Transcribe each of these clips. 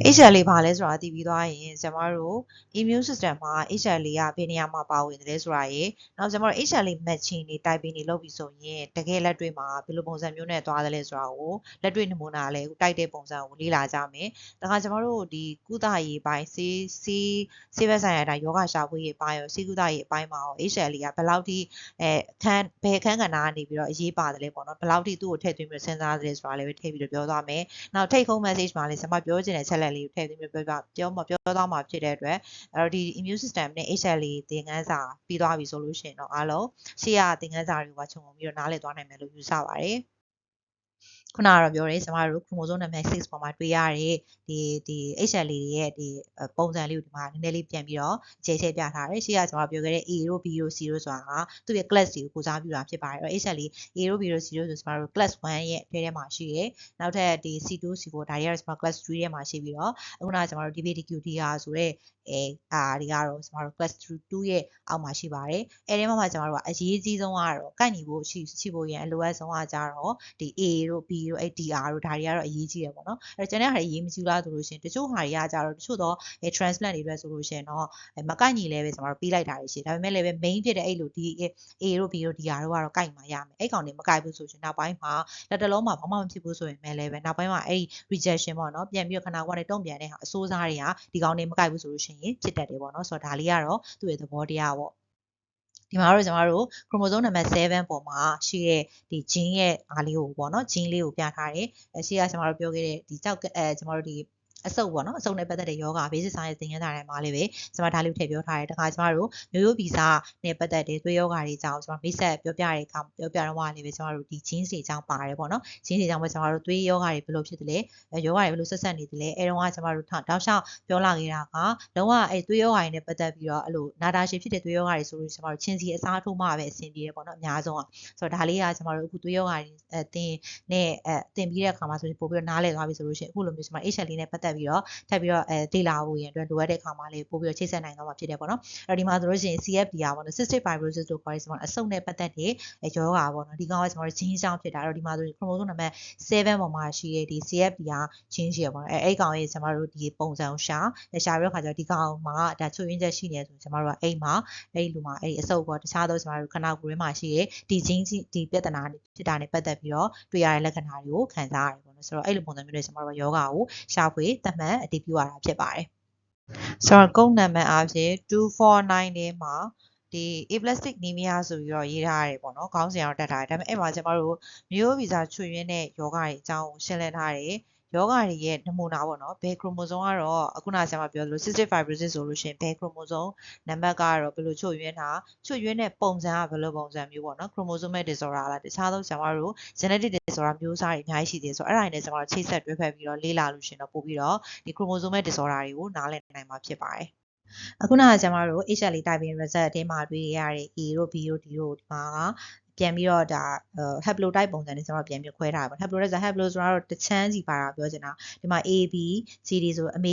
HLA ဘာလဲဆိုတာသိပြီးသွားရင်ကျမတို့ immune system မှာ HLA ကဘယ်နေရာမှာပါဝင်တယ်လဲဆိုတာရယ်နောက်ကျမတို့ HLA matching တွေ typing တွေလုပ်ပြီးဆိုရင်တကယ်လက်တွေ့မှာဘယ်လိုပုံစံမျိုးနဲ့သွားတယ်လဲဆိုတာကိုလက်တွေ့နမူနာလည်းတိုက်တဲ့ပုံစံကိုလေ့လာကြမယ်။ဒါကကျမတို့ဒီကုသရေးပိုင်းဆေးဘက်ဆိုင်ရာတိုင်းယောဂရှာဖွေရေးပိုင်းရောဆေးကုသရေးအပိုင်းမှာရော HLA ကဘယ်လောက်ထိဘယ်အခန်းကဏ္ဍကနေပြီးတော့အရေးပါတယ်လဲပေါ့နော်။ဘယ်လောက်ထိသူ့ကိုထည့်သွင်းပြီးစဉ်းစားတယ်ဆိုတာလည်းထည့်ပြီးတော့ပြောသွားမယ်။နောက် take home message မှာလည်းကျွန်မပြောချင်တဲ့ချက်လက်လေးကိုထည့်သွင်းပြောသွားမှာဖြစ်တဲ့အတွက်အဲ့တော့ဒီ immune system နဲ့ HLA သင်ခန်းစာပြီးသွားပြီဆိုလို့ရှိရင်တော့အားလုံးရှေ့ရသင်ခန်းစာတွေကခြုံပြီးတော့နားလည်သွားနိုင်မယ်လို့ယူဆပါတယ်။ခုနကတော့ပြောတယ်ကျမတို့ chromosome နံပါတ်6ပေါ်မှာတွေ့ရတဲ့ဒီ HLA တွေရဲ့ဒီပုံစံလေးကိုဒီမှာနည်းနည်းလေးပြန်ပြီးတော့အခြေချပြထားတယ်။ရှေ့ကကျွန်တော်ပြောခဲ့တဲ့ A တို့ B တို့ C တို့ဆိုတာကသူ့ရဲ့ class တွေကိုကိုစားပြုတာဖြစ်ပါတယ်။အဲ့တော့ HLA A တို့ B တို့ C တို့ဆိုကျွန်တော်တို့ class 1ရဲ့ထဲမှာရှိရယ်။နောက်ထပ်ဒီ C2 C4 ဒါတွေကတော့ကျွန်တော် class 3ထဲမှာရှိပြီးတော့အခုနကကျွန်တော်တို့ DBTQDR ဆိုတဲ့ဒီကတော့ကျွန်တော်တို့ class 2ရဲ့အောက်မှာရှိပါတယ်။အဲဒီမှာကျွန်တော်တို့ကအရေးကြီးဆုံးကတော့ကိုက်ညီဖို့ရှိဖို့ရန်အလိုအပ်ဆုံးကကြတော့ဒီ A တို့ B တို့ DR တို့ဒါတွေကတော့အရေးကြီးတယ်ပေါ့နော်။အဲကျန်တဲ့ဟာတွေအရေးမကြီးလားဆိုလို့ရှိရင်တချို့ဟာတွေကကြတော့တချို့တော့ transplant တွေအတွက်ဆိုလို့ရှိရင်တော့မကိုက်ညီလဲပဲကျွန်တော်တို့ပြီးလိုက်တာရှိတယ်။ဒါပေမဲ့လည်းပဲ main ဖြစ်တဲ့အဲ့လိုဒီ A တို့ B တို့ DR တို့ကတော့ကိုက်မှာရမယ်။အဲ့ကောင်တွေမကိုက်ဘူးဆိုရင်နောက်ပိုင်းမှာလက်တလုံးမှာဘာမှမဖြစ်ဘူးဆိုရင်လည်းပဲနောက်ပိုင်းမှာအဲ့ rejection ပေါ့နော်ပြန်ပြီးတော့ခန္ဓာကိုယ်ကနေတုံ့ပြန်တဲ့ဟာအစိုးစားတွေကဒီကောင်တွေမကိုက်ဘူးဆိုလို့ရှိရင်ဖြစ်တတ်တယ်ပေါ့နော်ဆိုတော့ဒါလေးကတော့သူ့ရဲ့သဘောတရားပေါ့ဒီမှာတော့ကျွန်တော်တို့ chromosome နံပါတ်7ပေါ်မှာရှိတဲ့ဒီ gene ရဲ့အားလေးကိုပေါ့နော် gene လေးကိုပြထားတယ်။ရှေ့ကကျွန်တော်တို့ပြောခဲ့တဲ့ဒီကြောက်ကျွန်တော်တို့ဒီအဆုပ်ပေါ့နော်အဆုပ်နဲ့ပတ်သက်တဲ့ယောဂ basic science သင်ခန်းစာထဲမှာလည်းပဲကျွန်မဒါလေးကိုထည့်ပြောထားတယ်။တခါကျွန်တော်တို့မျိုးရိုးဗီဇနဲ့ပတ်သက်တဲ့သွေးယောဂတွေအကြောင်းကျွန်တော်မိတ်ဆက်ပြောပြတဲ့အခါပြောပြတော့လည်းပဲကျွန်တော်တို့ဒီ gene တွေအကြောင်းပါတယ်ပေါ့နော်။ gene တွေအကြောင်းပဲကျွန်တော်တို့သွေးယောဂတွေဘယ်လိုဖြစ်တယ်လဲယောဂတွေဘယ်လိုဆက်ဆက်နေတယ်လဲအဲတော့ကကျွန်တော်တို့တောက်လျှောက်ပြောလာခဲ့တာကလုံးဝအဲသွေးယောဂတွေနဲ့ပတ်သက်ပြီးတော့အဲ့လိုနာတာရှည်ဖြစ်တဲ့သွေးယောဂတွေဆိုလို့ကျွန်တော်တို့ချင်းစီအစားထိုးမှပဲအဆင်ပြေတယ်ပေါ့နော်အများဆုံးอ่ะဆိုတော့ဒါလေးကကျွန်တော်တို့အခုသွေးယောဂတွေသင်ပြီးတဲ့အခါမှာဆိုရင်ပို့ပြီးတော့နားလည်သွားပြီဆိုလို့ရှိရင်အခုလိုမျိုးကျွန်တော် HLA နဲ့ပတ်သက်ပြီးတော့ထပ်ပြီးတော့လေ့လာဖို့ရန်အတွက်လိုအပ်တဲ့အခါမှာလေးပို့ပြီးတော့ချိတ်ဆက်နိုင်တော့မှာဖြစ်တယ်ပေါ့နော်အဲ့တော့ဒီမှာဆိုလို့ရှိရင် CFTR ပေါ့နော် cystic fibrosis လို့ခေါ်တဲ့ကျွန်တော်အဆုတ်နဲ့ပတ်သက်တဲ့ယောဂပေါ့နော်ဒီကောင်ကကျွန်တော်တို့ gene ကြောင့်ဖြစ်တာအဲ့တော့ဒီမှာဆိုရင် chromosome နံပါတ်7ပေါ်မှာရှိတဲ့ဒီ CFTR gene ရှိရပေါ့နော်အဲ့ကောင်ရဲ့ကျွန်တော်တို့ဒီပုံစံကိုရှာပြီးတော့ခါကျတော့ဒီကောင်မှာဒါချွတ်ရင်းချက်ရှိနေဆိုကျွန်တော်တို့ကအဲ့မှာအဲ့လူမှာအဲ့အဆုတ်ပေါ့တခြားသောကျွန်တော်တို့ခန္ဓာကိုယ်ထဲမှာရှိတဲ့ဒီ gene ဒီပြဿနာဖြစ်တာနဲ့ပတ်သက်ပြီးတော့တွေ့ရတဲ့လက္ခဏာတွေကိုခံစားရတယ်ပေါ့နော်ဆိုတော့အဲ့လိုပုံစံမျိုးတွေကျွန်တော်တို့ယောဂကိုရှာဖွေသတ်မှတ်အတည်ပြုရတာဖြစ်ပါတယ်ဆိုတော့ကုန်းနံပါတ်အဖြစ်249ထဲမှာဒီ aplastic anemia ဆိုပြီးတော့ရေးထားရတယ်ပေါ့နော်ခေါင်းစဉ်အောင်တက်ထားတယ်ဒါပေမဲ့အဲ့မှာကျွန်တော်တို့မျိုးဗီဇချွတ်ရင်းတဲ့ယောဂတွေအကြောင်းကိုရှင်းလင်းထားတယ်ယောဂတွေရဲ့နမူနာပေါ့နော်ဘယ် chromosome ကတော့အခုနကကျွန်မပြောသလို cystic fibrosis ဆိုလို့ရှိရင်ဘယ် chromosome နံပါတ်ကတော့ဘယ်လိုချွတ်ရင်းတဲ့ပုံစံကဘယ်လိုပုံစံမျိုးပေါ့နော် chromosomal disorder လားတခြားသောကျွန်တော်တို့ genetic disorder မျိုးစားတွေအများကြီးရှိသေးတယ်ဆိုတော့အဲ့ဒါတွေနဲ့ကျွန်တော်ချိတ်ဆက်တွဲဖက်ပြီးတော့လေ့လာလို့ရှင်တော့ပို့ပြီးတော့ဒီ chromosomal disorder တွေကိုနားလည်နိုင်မှာဖြစ်ပါတယ်အခုနကကျွန်တော်တို့ HLA typing result အထဲမှာတွေ့ရတဲ့ A တို့ B တို့ D တို့ဒီမှာပြန်ပြီးတော့ဒါ haplotype ပုံစံနဲ့ကျွန်တော်ပြန်ပြီးခွဲထားပါ haplo ဆိုတာတော့တချမ်းစီပါတာပြောချင်တာဒီမှာ A B C D ဆိုအမေ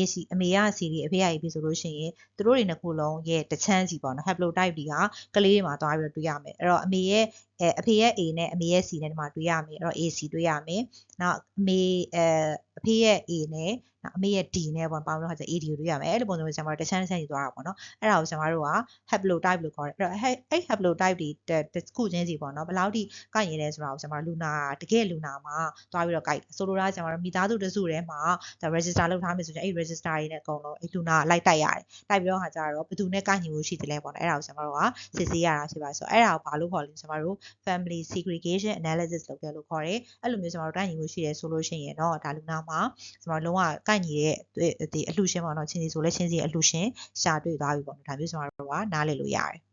က C D အဖေက A B ဆိုလို့ရှိရင်သူတို့တွေနှစ်ခုလုံးရဲ့တချမ်းစီပေါ့နော် haplotype တွေကကလေးတွေမှာသွားပြီးတော့တွေ့ရမယ်အဲ့တော့အဖေရဲ့ A နဲ့အမေရဲ့ C နဲ့ဒီမှာတွေ့ရမယ်အဲ့တော့ AC တွေ့ရမယ်နောက်အဖေရဲ့ A နဲ့အမေရဲ့ D နဲ့ပေါ့ပေါင်းလို့ခါကျ AD ကိုတွေ့ရမယ်အဲ့လိုပုံစံမျိုးကျွန်တော်တို့တချမ်းစီသွားတာပေါ့နော်အဲ့ဒါကိုကျွန်တော်တို့က haplotype လို့ခေါ်တယ်အဲ့တော့အဲ့ haplotype တွေတစ်ခုချင်းစီပေါ့နော်ဘယ်လောက်ထိကိုက်နေလဲဆိုတာကိုကျွန်တော်လူနာတကယ်လူနာမှာသွားပြီးတော့ကိုက်ဆိုလိုတာကျွန်တော်တို့မိသားစုတစုထဲမှာဒါ register လုပ်ထားမယ်ဆိုရင်အဲ့ register တွေနဲ့အကုန်လုံးအဲ့လူနာလိုက်တိုက်ရတယ်တိုက်ပြီးတော့ခါကျတော့ဘယ်သူနဲ့ကိုက်ညီမှုရှိတယ်လဲပေါ့နော်အဲ့ဒါကိုကျွန်တော်တို့ကစစ်ဆေးရတာဖြစ်ပါဆိုအဲ့ဒါကိုဘာလို့ခေါ်လဲကျွန်တော်တို့ family segregation analysis လုပ်တယ်လို့ခေါ်တယ်အဲ့လိုမျိုးကျွန်တော်တို့ကိုက်ညီမှုရှိတယ်ဆိုလို့ရှိရင်တော့ဒါလူနာမှာကျွန်တော်လုံးဝကိုက်ညီတဲ့ဒီအလှရှင်ပေါ့နော်ချင်းစီဆိုလဲချင်းစီအလှရှင်ရှာတွေ့သွားပြီပေါ့နော်ဒါမျိုးကျွန်တော်တို့ကနားလည်လို့ရတယ်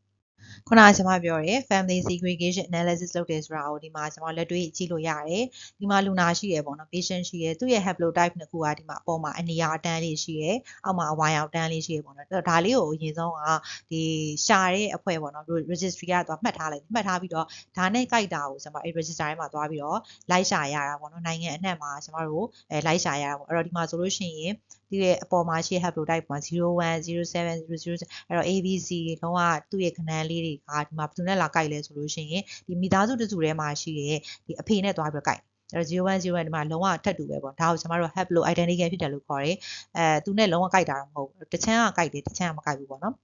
ခုနကကျွန်မပြောရဲ family segregation analysis လုပ်တယ်ဆိုတာကိုဒီမှာကျွန်မလက်တွေ့ကြည့်လို့ရတယ်ဒီမှာလူနာရှိရပေါ့နော် patient ရှိရသူ့ရဲ့ haplotype နှစ်ခုကဒီမှာအပေါ်မှာအနီရောင်အတန်းလေးရှိရအောက်မှာအဝါရောင်အတန်းလေးရှိရပေါ့နော်ဒါလေးကိုအရင်ဆုံးကဒီရှာတဲ့အဖွဲ့ပေါ့နော် registry ကသွားမှတ်ထားလိုက်မှတ်ထားပြီးတော့ဒါနဲ့ကြိုက်တာကိုကျွန်မအဲ့ register ထဲမှာသွားပြီးတော့လိုက်ရှာရတာပေါ့နော်နိုင်ငံအနှံ့မှာကျွန်မတို့လိုက်ရှာရတာပေါ့အဲ့တော့ဒီမှာဆိုလို့ရှိရင်ဒီရဲ့အပေါ်မှာရှိ haplotype မှာ01 07 00အဲ့တော့ ABC လုံးဝသူ့ရဲ့ခဏန်းလေးတွေကဒီမှာဘယ်သူနဲ့လာကြိုက်လဲဆိုလို့ရှိရင်ဒီမိသားစုတစုထဲမှာရှိတဲ့ဒီအဖေနဲ့သွားပြီးတော့ကြိုက် အဲ့တော့0101ဒီမှာလုံးဝထပ်တူပဲပေါ့ဒါကိုကျွန်တော်တို့ haplo identical ဖြစ်တယ်လို့ခေါ်တယ်သူနဲ့လုံးဝကြိုက်တာတော့မဟုတ်ဘူးတချမ်းကကြိုက်တယ်တချမ်းကမကြိုက်ဘူးပေါ့နော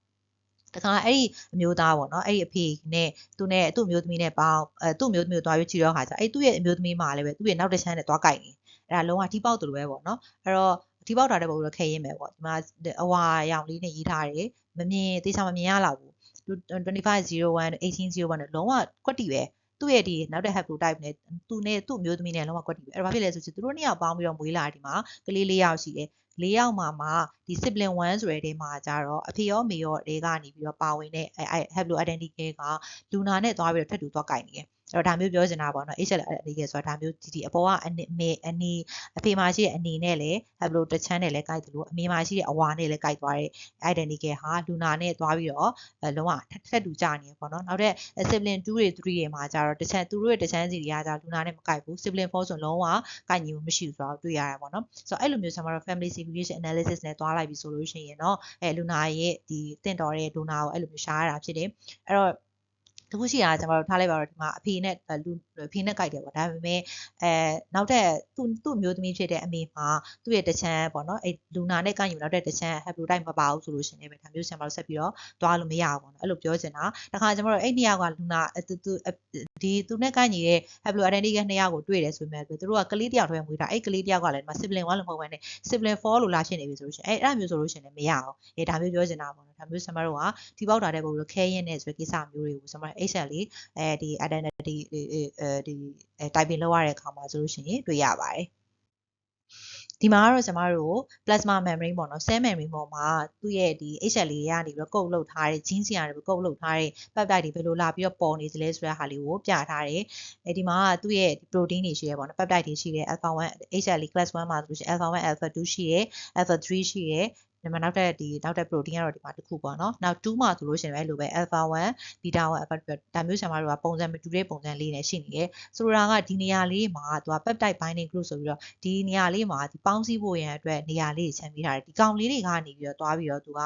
်တခါအဲ့ဒီအမျိုးသားပေါ့နော်အဲ့ဒီအဖေနဲ့သူ့အမျိုးသမီးနဲ့ပေါင်းသူ့အမျိုးသမီးကိုသွားပြီးချီတော့ခါကျအဲ့သူ့ရဲ့အမျိုးသမီးမှာလည်းပဲသူ့ရဲ့နောက်တစ်ချမ်းနဲ့သွားကြိုက်နေအဲ့ဒါလုံးဝထိပေါက်တူလိုပဲပေါ့နော်အဲ့တော့ထိပေါက်တာတဲ့ပုံတော့ခဲရင်းပဲပေါ့ဒီမှာအဝါရောင်လေးနဲ့ရေးထားတယ်မမြင်တေချာမမြင်ရလောက်ဘူး2501 1801နဲ့လုံးဝကွက်တီပဲသူ့ရဲ့ဒီနောက်တဲ့ haplo type နဲ့သူ့အမျိုးသမီးနဲ့လုံးဝကွက်တီပဲအဲ့ဘာဖြစ်လဲဆိုချင်သူတို့နှစ်ယောက်ပေါင်းပြီးတော့မွေးလာဒီမှာကလေး၄ယောက်ရှိတယ်၄ယောက်မှာဒီ sibling 1ဆိုတဲ့တဲမှာကြတော့အဖေရောမေရောတဲကနေပြီးတော့ပါဝင်တဲ့haplo identical ကလူနာနဲ့သွားပြီးတော့ထပ်တူသွားကြိုင်နေတယ်အဲ့တော့ဒါမျိုးပြောချင်တာပေါ့နော် HL အနေနဲ့ဆိုတာဒါမျိုးဒီအပေါ်ကအနီအဖေမှာရှိတဲ့အနေနဲ့လည်း haplo တစ်ချမ်းနဲ့လည်းကြိုက်တယ်လို့အမေမှာရှိတဲ့အဝါနဲ့လည်းကြိုက်သွားတဲ့ identical ဟာလူနာနဲ့သွားပြီးတော့လုံးဝထပ်တူကြနေပေါ့နော်နောက်တဲ့ sibling 2တွေ3တွေမှာကြတော့တစ်ချမ်းသူတို့ရဲ့တစ်ချမ်းစီတွေကကြလူနာနဲ့မကြိုက်ဘူး sibling 4ဆိုလုံးဝကြိုက်ညီမှုမရှိဘူးဆိုတော့တွေ့ရတာပေါ့နော်ဆိုတော့အဲ့လိုမျိုးကျွန်တော်တို့ family simulation analysis နဲ့သွားလိုက်ပြီဆိုလို့ရှိရင်တော့လူနာရဲ့ဒီတင့်တော်တဲ့ဒိုနာကိုအဲ့လိုမျိုးရှားရတာဖြစ်တယ်အဲ့တော့တခုရှိတာကျွန်တော်တို့ထားလိုက်ပါတော့ဒီမှာအဖေနဲ့အဖေနဲ့ကြိုက်တယ်ပေါ့ဒါပေမဲ့နောက်တဲ့သူ့မျိုးသမီးဖြစ်တဲ့အမေမှာသူ့ရဲ့တချမ်းပေါ့နော်အဲ့လူနာနဲ့ကြိုက်ယူနောက်တဲ့တချမ်း haplo type မပါဘူးဆိုလို့ရှိရင်လည်းဒါမျိုးကျွန်တော်တို့ဆက်ပြီးတော့သွားလို့မရဘူးပေါ့နော်အဲ့လိုပြောချင်တာတခါကျွန်တော်တို့အဲ့နှစ်ယောက်ကလူနာသူနဲ့ကြိုက်နေတဲ့ haplo identical နှစ်ယောက်ကိုတွေ့တယ်ဆိုပေမဲ့သူတို့ကကလေးတယောက်တည်းမွေးတာအဲ့ကလေးတယောက်ကလည်းဒီမှာ sibling 1လို့မဟုတ်ဘဲနဲ့ sibling 4လို့လာဖြစ်နေပြီဆိုလို့ရှိရင်အဲ့မျိုးဆိုလို့ရှိရင်လည်းမရအောင်ဒါမျိုးပြောချင်တာပေါ့နော်ဒါမျိုးကျွန်တော်တို့ကဒီပေါက်တာတဲ့ပုံလို့ခဲရင်းနဲ့ဆိုတဲ့ကိစ္စမျိုးတွေကိုကျွန်တော် HL လေးဒီ identity ဒီ typing လုပ်ရတဲ့အခါမှာဆိုလို့ရှိရင်တွေ့ရပါတယ်ဒီမှာကတော့ကျွန်တော်တို့ plasma membrane ပေါ့နော် cell membrane ပေါ်မှာသူ့ရဲ့ဒီ HL လေးကနေပြီးတော့ကုတ်လုပ်ထားတဲ့ gene စီကနေပြီးကုတ်လုပ်ထားတဲ့ peptide တွေဘယ်လိုလာပြီးတော့ပေါ်နေသလဲဆိုတဲ့ဟာလေးကိုပြထားတယ်ဒီမှာသူ့ရဲ့ protein တွေရှိရဲပေါ့နော် peptide တွေရှိတယ် alpha 1 HL class 1မှာဆိုလို့ရှိရင် alpha 1 alpha 2ရှိတယ် alpha 3ရှိတယ်ဒီမှာနောက်တဲ့ protein ကတော့ဒီမှာတစ်ခုပေါ့နော်နောက်2မှာဆိုလို့ရှိရင်လည်းအဲ့လိုပဲ alpha 1 beta 1 alpha 2ဒါမျိုးကျွန်တော်တို့ကပုံစံမတူတဲ့ပုံစံလေးနဲ့ရှိနေတယ်ဆိုလိုတာကဒီနေရာလေးမှာသူက peptide binding group ဆိုပြီးတော့ဒီနေရာလေးမှာဒီပေါင်းစည်းဖို့ရန်အတွက်နေရာလေးချန်ပေးထားတယ်ဒီကောင်လေးတွေကနေပြီးတော့သွားပြီးတော့သူက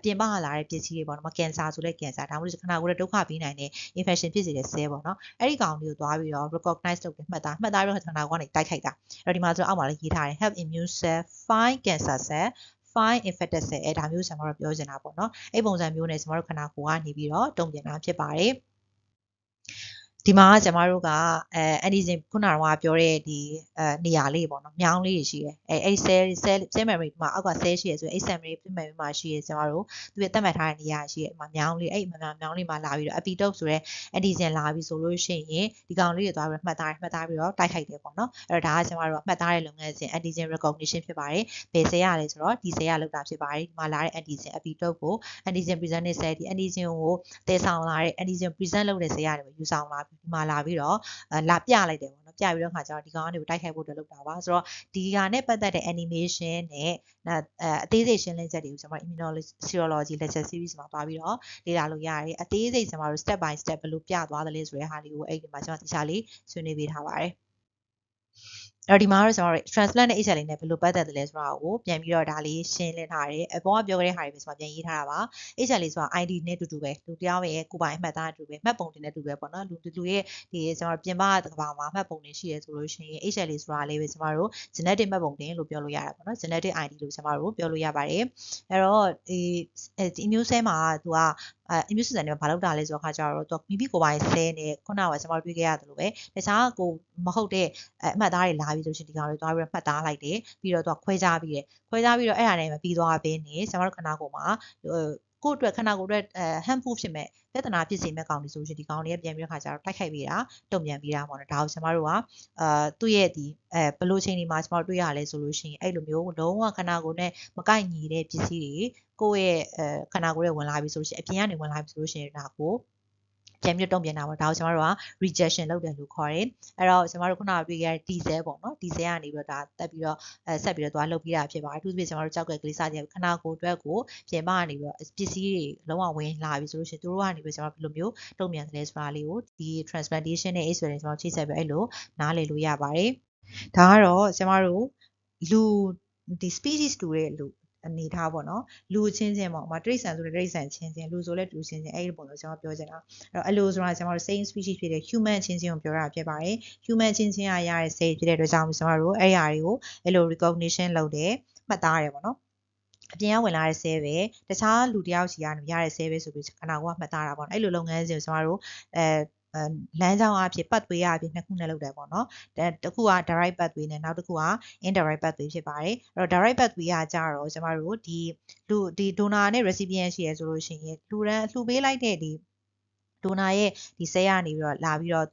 ပြင်ပလာတဲ့ပစ္စည်းတွေပေါ့နော်ကင်ဆာဆိုလဲကင်ဆာဒါမှမဟုတ်ခန္ဓာကိုယ်ရဲ့ဒုက္ခပေးနိုင်တဲ့ infection ဖြစ်စေတဲ့ cell ပေါ့နော်အဲ့ဒီကောင်လေးကိုသွားပြီးတော့ recognize လုပ်တယ်မှတ်သားပြီးတော့ခန္ဓာကိုယ်ကနေတိုက်ခိုက်တာအဲ့တော့ဒီမှာဆိုအောက်မှာလည်းရေးထားတယ် help immune cell find cancer cell find infected cell ဒါမျိုးကျွန်တော်တို့ပြောချင်တာပေါ့နော်အဲ့ပုံစံမျိုးနဲ့ကျွန်တော်တို့ခန္ဓာကိုယ်ကနေပြီးတော့တုံ့ပြန်တာဖြစ်ပါတယ်ဒီမှာကျွန်တော်တို့ကantigen ခုနကပြောတဲ့ဒီနေရာလေးပေါ့နော်မြောင်းလေးတွေရှိတယ်အဲ့ cell memory ဒီမှာအောက်က cell ရှိရဆိုအဲ့ cell memory မှာရှိရကျွန်တော်တို့သူရဲ့သတ်မှတ်ထားတဲ့နေရာရှိရဒီမှာမြောင်းလေးအဲ့မြောင်းလေးမှာလာပြီးတော့ epitope ဆိုတဲ့ antigen လာပြီးဆိုလို့ရှိရင်ဒီကောင်လေးတွေသွားပြီးမှတ်သားပြီးတော့တိုက်ခိုက်တယ်ပေါ့နော်အဲ့တော့ဒါကကျွန်တော်တို့မှတ်သားတဲ့လုပ်ငန်းစဉ် antigen recognition ဖြစ်ပါတယ်ဘယ် cell ရလဲဆိုတော့ဒီ cell ရလောက်တာဖြစ်ပါတယ်ဒီမှာလာတဲ့ antigen epitope ကို antigen presenting cell ဒီ antigen ကိုတည်ဆောင်လာတဲ့ antigen present လုပ်တဲ့ cell ရတယ်ယူဆောင်လာဒီမှာလာပြီးတော့လာပြလိုက်တယ်ပေါ့နော်ပြပြီးတော့ခါကျတော့ဒီကောင်ကနေတိုက်ခိုက်ဖို့အတွက်လုပ်တာပါဆိုတော့ဒီဟာနဲ့ပတ်သက်တဲ့ animation နဲ့အသေးစိတ်ရှင်းလင်းချက်တွေကိုကျွန်တော် immunology lecture series မှာပါပြီးတော့လေ့လာလို့ရတယ်အသေးစိတ်ကျွန်တော်တို့ step by step ဘယ်လိုပြသွားသလဲဆိုတဲ့ဟာလေးကိုအဲ့ဒီမှာကျွန်တော်တခြားလေးဆွေးနွေးပေးထားပါတယ်အဲ့ဒီမှာတော့ကျွန်တော်တို့ transplant နဲ့ HL နဲ့ဘယ်လိုပတ်သက်တယ်လဲဆိုတာကိုပြန်ပြီးတော့ဒါလေးရှင်းလင်းထားတယ်အပေါ်ကပြောခဲ့တဲ့ဟာတွေပဲကျွန်တော်ပြန်ရေးထားတာပါ HL ဆိုတာ ID နဲ့တူတူပဲလူတယောက်ရဲ့ကိုယ်ပိုင်အမှတ်သားတူပဲမှတ်ပုံတင်နဲ့တူပဲပေါ့နော်လူရဲ့ဒီကျွန်တော်ပြင်ပကဘာမှာမှတ်ပုံတင်ရှိရဲဆိုလို့ရှိရင် HL ဆိုတာလေးပဲကျွန်တော်တို့ genetic မှတ်ပုံတင်လို့ပြောလို့ရတာပေါ့နော် genetic ID လို့ကျွန်တော်တို့ပြောလို့ရပါတယ်အဲ့တော့ဒီ immune cell မှာသူကimmune system တွေဘာလုပ်တာလဲဆိုတော့ခါကျတော့သူမိမိကိုယ်ပိုင် cell နဲ့ခုနကကျွန်တော်တွေ့ခဲ့ရတယ်လို့ပဲတခြားကိုမဟုတ်တဲ့အမှတ်သားတွေလာပြီးဆိုရှင်ဒီကောင်တွေသွားပြီးတော့မှတ်သားလိုက်တယ်ပြီးတော့သူကခွဲခြားပြီးတယ်ခွဲခြားပြီးတော့အဲ့ဒါနဲ့မပြီးသွားဘဲနဲ့ကျွန်တော်တို့ခန္ဓာကိုယ်မှာကိုယ့်အတွက်ခန္ဓာကိုယ်အတွက်harmful ဖြစ်မဲ့ပြဿနာဖြစ်စေမဲ့ကောင်တွေဆိုရှင်ဒီကောင်တွေကပြန်ပြီးတော့ခါကျတော့တိုက်ခိုက်ပြီးတာတုံ့ပြန်ပြီးတာပေါ့နော်ဒါကိုကျွန်တော်တို့ကသူ့ရဲ့ဒီဘယ်လိုချိန်ဒီမှာကျွန်တော်တွေ့ရလဲဆိုလို့ရှိရင်အဲ့လိုမျိုးလုံးဝခန္ဓာကိုယ်နဲ့မကိုက်ညီတဲ့ပစ္စည်းတွေကိုယ့်ရဲ့ခန္ဓာကိုယ်ရဲ့ဝင်လာပြီဆိုလို့ရှိရင်အပြင်ကနေဝင်လာပြီဆိုလို့ရှိရင်ဒါကိုပြန်ပြီးတုံ့ပြန်တာပေါ့ဒါကိုကျွန်တော်တို့က rejection လုပ်တယ်လို့ခေါ်တယ်အဲ့တော့ကျွန်တော်တို့ခုနကတွေ့ခဲ့တဲ့ T cell ပေါ့နော် T cell ကနေပြီးတော့ဒါတက်ပြီးတော့ဆက်ပြီးတော့သွားလုပ်ပြီးတာဖြစ်ပါတယ်အထူးသဖြင့်ကျွန်တော်တို့ကြောက်ကလေးစားကြခနာကိုအတွက်ကိုပြင်ပကနေပြီးတော့ပစ္စည်းတွေလုံးဝဝင်လာပြီဆိုလို့ရှိရင်တို့ကနေပြီးကျွန်တော်ဘယ်လိုမျိုးတုံ့ပြန်သလဲဆိုတာလေးကိုဒီ transplantation နဲ့ H ဆိုရင်ကျွန်တော်ချိတ်ဆက်ပြီးအဲ့လိုနားလည်လို့ရပါတယ်ဒါကတော့ကျွန်တော်တို့လူဒီ species တူတဲ့လူ အနေထားပေါ့နော်လူချင်းချင်းပေါ့မှာတိရစ္ဆာန်ဆိုတဲ့တိရစ္ဆာန်ချင်းချင်းလူဆိုလဲလူချင်းချင်းအဲ့ဒီပုံစံကျွန်တော်ပြောချင်တာအဲ့လိုဆိုတာကျွန်တော်တို့ same species ဖြစ်တဲ့ human ချင်းချင်းကိုပြောတာဖြစ်ပါတယ် human ချင်းချင်းရတဲ့ cell ဖြစ်တဲ့အတွက်ကြောင့်ကျွန်တော်တို့အဲ့ဒီအရာတွေကိုအဲ့လို recognition လုပ်တယ်မှတ်သားရတယ်ပေါ့နော်အပြင်ကဝင်လာတဲ့ cell ပဲတခြားလူတယောက်စီကနေရတဲ့ cell ပဲဆိုပြီးခဏကမှတ်သားတာပေါ့နော်အဲ့လိုလုပ်ငန်းစဉ်ကိုကျွန်တော်တို့လမ်းကြောင်းအဖြစ် pathway အဖြစ်နှစ်ခုနဲ့လုပ်တယ်ပေါ့နော်တစ်ခုက direct pathway နဲ့နောက်တစ်ခုက indirect pathway ဖြစ်ပါတယ်အဲ့တော့ direct pathway ကကြတော့ကျွန်တော်တို့ဒီ donor နဲ့ recipient ရှိရဆိုလို့ရှိရင်လှူပေးလိုက်တဲ့ဒီ donor ရဲ့ဒီ cell ကနေပြီးတော့လာပြီးတော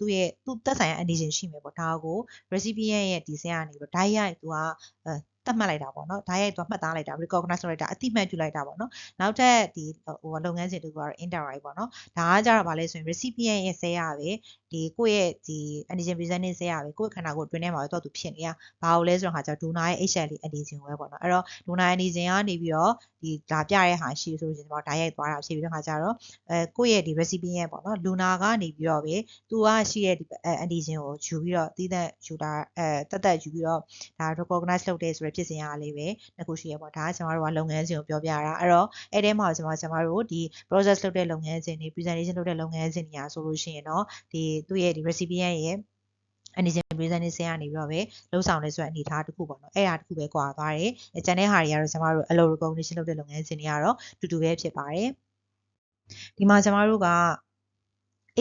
့သူသက်ဆိုင်ရာ antigen ရှိမယ်ပေါ့ဒါကို recipient ရဲ့ဒီ cell ကနေပြီးတော့ diet သူကတတ်မှတ်လိုက်တာပေါ့နော်ဒါရိုက်တော့မှတ်သားလိုက်တာ recognize လုပ်လိုက်တာအတိမတ်ပြုလိုက်တာပေါ့နော်နောက်ထပ်ဒီလုပ်ငန်းစဉ်တူကတော့ indirect ပေါ့နော်ဒါကကြတော့ဗာလဲဆိုရင် recipient ရဲ့ cell ရပဲဒီကိုယ့်ရဲ့ဒီ antigen presenting cell ရပဲကိုယ့်ခန္ဓာကိုယ်တွင်းထဲမှာတော့သူဖြစ်နေတာဘာလို့လဲဆိုတော့ခါကျတော့ donor ရဲ့ HLA antigen ပဲပေါ့နော်အဲ့တော့ donor antigen ကနေပြီးတော့ဒီဒါပြတဲ့ဟာရှိဆိုလို့ရှိရင်တော့ဒါရိုက်သွားတာဖြစ်ပြီးတော့ခါကျတော့ကိုယ့်ရဲ့ဒီ recipient ပေါ့နော် donor ကနေပြီးတော့ပဲသူကရှိရဲ့ဒီ antigen ကိုယူပြီးတော့တီးတဲ့ယူတာတက်ယူပြီးတော့ဒါ recognize လုပ်တဲ့ဆိုတဲ့ဖြစ်စဉ်အားလေးပဲနှစ်ခုရှိရပေါ့ဒါကကျွန်တော်တို့ကလုပ်ငန်းစဉ်ကိုပြောပြတာအဲ့တော့အဲ့ထဲမှာကျွန်တော်တို့ဒီ process လုပ်တဲ့လုပ်ငန်းစဉ်တွေ presentation လုပ်တဲ့လုပ်ငန်းစဉ်တွေအားဆိုလို့ရှိရင်တော့ဒီသူ့ရဲ့ဒီ recipient ရဲ့ antigen presenting cell ကနေပြီးတော့ပဲလှုပ်ဆောင်နေဆိုတဲ့အနေအထားတစ်ခုပေါ့နော်အဲ့ဒါတစ်ခုပဲကွာသွားတယ်ကျန်တဲ့ဟာတွေကတော့ကျွန်တော်တို့ allo recognition လုပ်တဲ့လုပ်ငန်းစဉ်တွေကတော့တူတူပဲဖြစ်ပါတယ်ဒီမှာကျွန်တော်တို့က